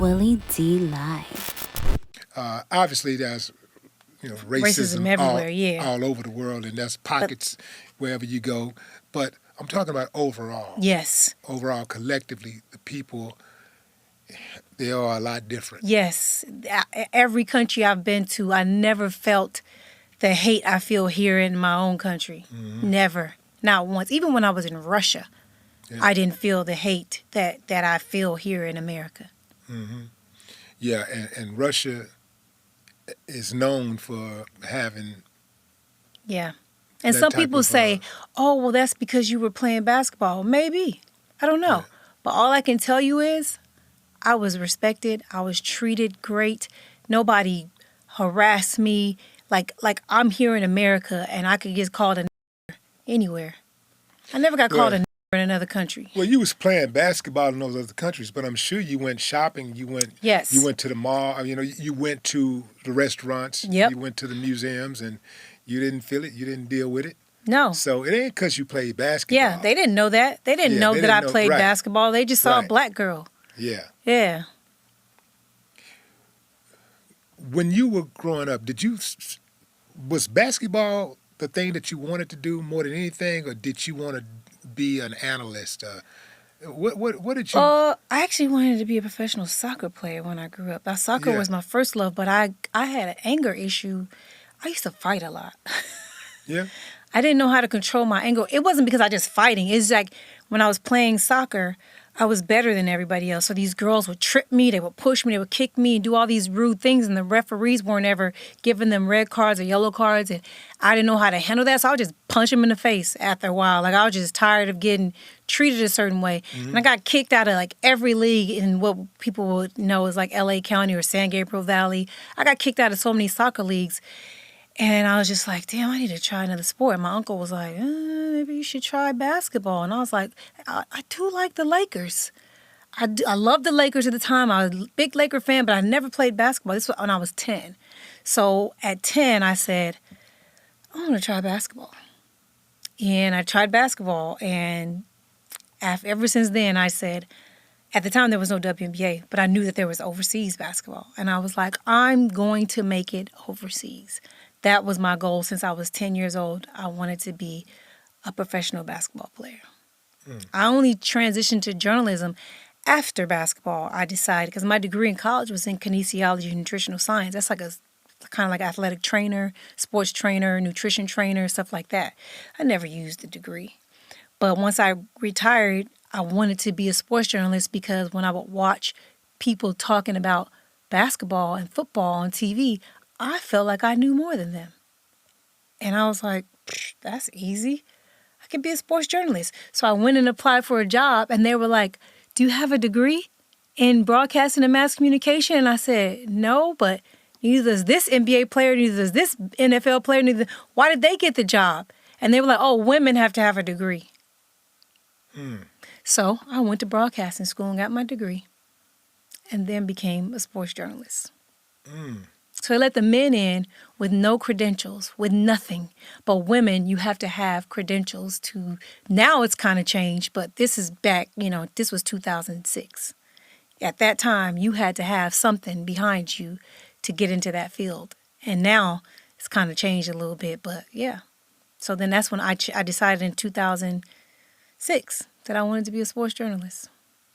Willie D Live. Obviously, there's racism everywhere, yeah. all over the world, and there's pockets wherever you go. But I'm talking about overall. Yes. Overall, collectively, the people, they are a lot different. Yes. Every country I've been to, I never felt the hate I feel here in my own country. Mm-hmm. Never. Not once. Even when I was in Russia, I didn't feel the hate that I feel here in America. Mm-hmm. Yeah, and Russia is known for having... Yeah. And some people say, oh, well, that's because you were playing basketball. Maybe. I don't know. Yeah. But all I can tell you is I was respected. I was treated great. Nobody harassed me. Like I'm here in America and I could get called a nigger anywhere. I never got called a nigger in another country. Well, you was playing basketball in those other countries, but I'm sure you went shopping. You went to the mall. You went to the restaurants. Yep. You went to the museums, and you didn't feel it. You didn't deal with it. No. So it ain't because you played basketball. Yeah, they didn't know that. They didn't know that I played basketball. They just saw a black girl. Yeah. Yeah. When you were growing up, was basketball the thing that you wanted to do more than anything, or did you want to be an analyst? What did you... I actually wanted to be a professional soccer player when I grew up. Soccer was my first love, but I had an anger issue. I used to fight a lot. Yeah? I didn't know how to control my anger. It wasn't because I just fighting. It's like when I was playing soccer, I was better than everybody else. So these girls would trip me, they would push me, they would kick me and do all these rude things, and the referees weren't ever giving them red cards or yellow cards, and I didn't know how to handle that, so I would just punch them in the face after a while. Like, I was just tired of getting treated a certain way. Mm-hmm. And I got kicked out of, like, every league in what people would know is, like, L.A. County or San Gabriel Valley. I got kicked out of so many soccer leagues. And I was just like, damn, I need to try another sport. And my uncle was like, maybe you should try basketball. And I was like, I do like the Lakers. I loved the Lakers at the time. I was a big Laker fan, but I never played basketball. This was when I was 10. So at 10, I said, I want to try basketball. And I tried basketball. And ever since then, I said, at the time, there was no WNBA, but I knew that there was overseas basketball. And I was like, I'm going to make it overseas. That was my goal since I was 10 years old. I wanted to be a professional basketball player. I only transitioned to journalism after basketball. I decided, because my degree in college was in kinesiology and nutritional science. That's like a kind of like athletic trainer, sports trainer, nutrition trainer, stuff like that. I never used the degree. But once I retired, I wanted to be a sports journalist because when I would watch people talking about basketball and football on TV, I felt like I knew more than them. And I was like, that's easy. I can be a sports journalist. So I went and applied for a job, and they were like, do you have a degree in broadcasting and mass communication? And I said, no, but neither does this NBA player, neither does this NFL player, why did they get the job? And they were like, oh, women have to have a degree. So I went to broadcasting school and got my degree, and then became a sports journalist. So they let the men in with no credentials, with nothing. But women, you have to have credentials to... Now it's kind of changed, but this is back, this was 2006. At that time, you had to have something behind you to get into that field. And now it's kind of changed a little bit, but yeah. So then that's when I decided in 2006 that I wanted to be a sports journalist.